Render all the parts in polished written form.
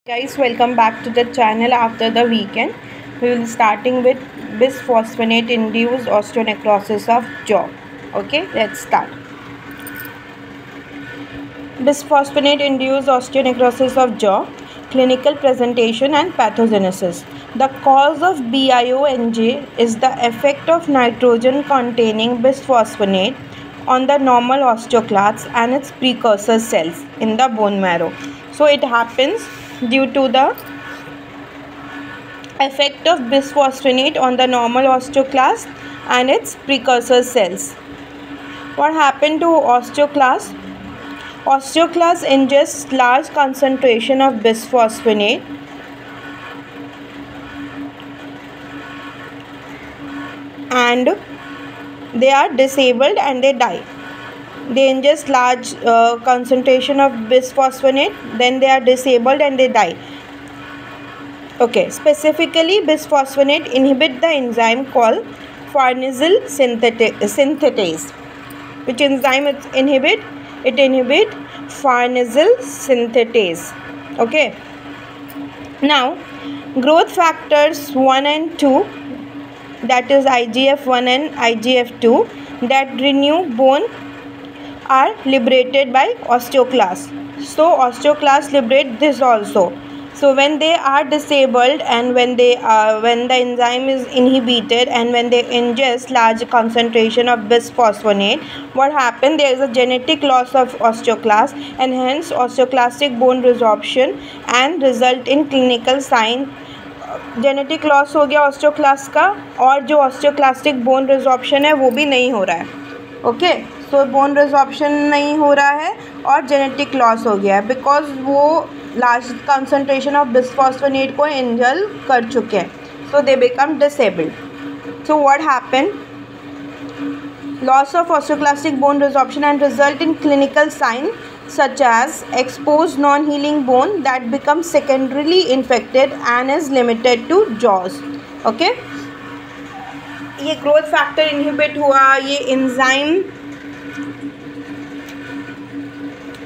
Guys, welcome back to the channel after the weekend. We will starting with bisphosphonate induced osteonecrosis of jaw. Okay, let's start. Bisphosphonate induced osteonecrosis of jaw, clinical presentation and pathogenesis. The cause of BIONJ is the effect of nitrogen containing bisphosphonate on the normal osteoclasts and its precursor cells in the bone marrow. So it happens due to the effect of bisphosphonate on the normal osteoclast and its precursor cells. What happened to osteoclast? Osteoclast ingests large concentration of bisphosphonate and they are disabled and they die. They ingest large concentration of bisphosphonate, then they are disabled and they die. Okay, specifically bisphosphonate inhibit the enzyme called farnesyl synthetase. Which enzyme it inhibit? It inhibit farnesyl synthetase. Okay. Now, growth factors 1 and 2, that is IGF-1 and IGF-2, that renew bone are liberated by osteoclasts. So osteoclasts liberate this also. So when they are disabled and when the enzyme is inhibited and when they ingest large concentration of bisphosphonate, what happens? There is a genetic loss of osteoclast and hence osteoclastic bone resorption and result in clinical sign. Genetic loss हो गया osteoclast का और जो osteoclastic bone resorption है वो भी नहीं हो रहा है. ओके, सो बोन रिजॉर्प्शन नहीं हो रहा है और जेनेटिक लॉस हो गया है बिकॉज वो लार्ज कंसनट्रेशन ऑफ बिस्फॉस्फोनेट को इंजल कर चुके हैं. So they become disabled. So what happen? Loss of osteoclastic bone resorption and result in clinical signs such as exposed non-healing bone that becomes secondarily infected and is limited to jaws. Okay, ये growth factor inhibit हुआ, ये enzyme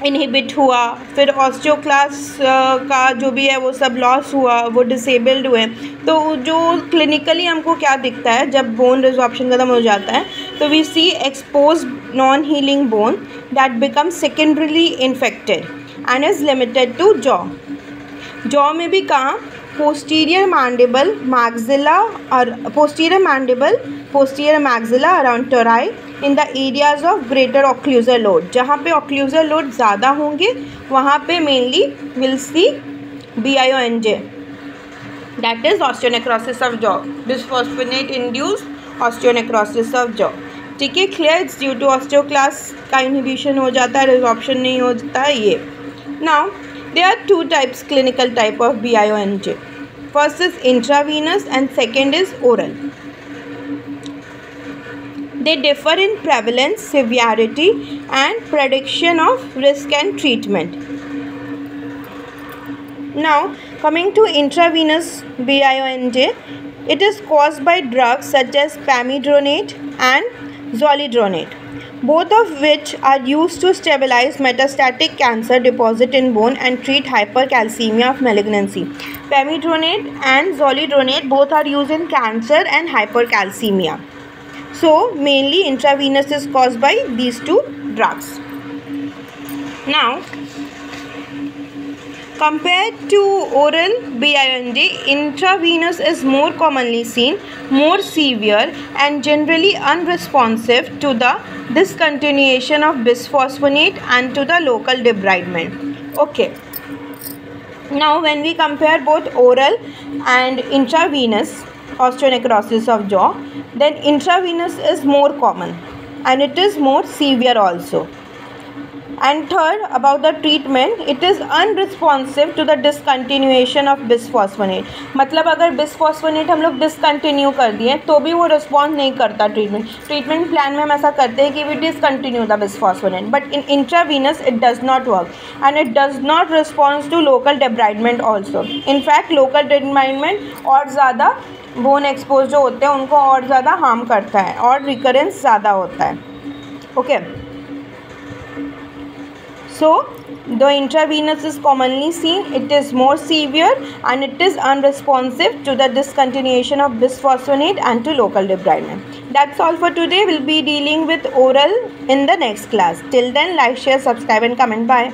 inhibit हुआ, फिर osteoclast का जो भी है वो सब लॉस हुआ, वो डिसेबल्ड हुए. तो जो क्लिनिकली हमको क्या दिखता है जब बोन रिजॉर्प्शन ख़त्म हो जाता है? तो we see expose non healing bone that become secondarily infected and is limited to jaw. Jaw में भी कहाँ? posterior mandible maxilla around tori in the areas of greater occlusal load. जहाँ पे occlusal load ज़्यादा होंगे वहाँ पे mainly will see BIONJ, that is osteonecrosis of jaw, bisphosphonate induced osteonecrosis of jaw. ठीक है, clear? It's due to osteoclast का inhibition हो जाता है, resorption नहीं होता है ये. Now there are two types, clinical type of BIONJ. First is intravenous and second is oral. They differ in prevalence, severity and prediction of risk and treatment. Now coming to intravenous BIONJ, it is caused by drugs such as pamidronate and zoledronate, both of which are used to stabilize metastatic cancer deposit in bone and treat hypercalcemia of malignancy. Pamidronate and zoledronate both are used in cancer and hypercalcemia. So mainly intravenous is caused by these two drugs. Now compared to oral BIONJ, intravenous is more commonly seen, more severe and generally unresponsive to the discontinuation of bisphosphonate and to the local debridement. Okay, now when we compare both oral and intravenous osteonecrosis of jaw, then intravenous is more common and it is more severe also. And third, about the treatment, it is unresponsive to the discontinuation of bisphosphonate. मतलब अगर bisphosphonate हम लोग discontinue कर दिए तो भी वो respond नहीं करता treatment plan में हम ऐसा करते हैं कि we discontinue the bisphosphonate, but in intravenous it does not work and it does not respond to local debridement also. In fact local debridement और ज़्यादा bone exposed जो होते हैं उनको और ज़्यादा harm करता है और recurrence ज़्यादा होता है. Okay. So The intravenous is commonly seen. It is more severe and it is unresponsive to the discontinuation of bisphosphonate and to local debridement. That's all for today. We'll be dealing with oral in the next class. Till then, like, share, subscribe and comment. Bye.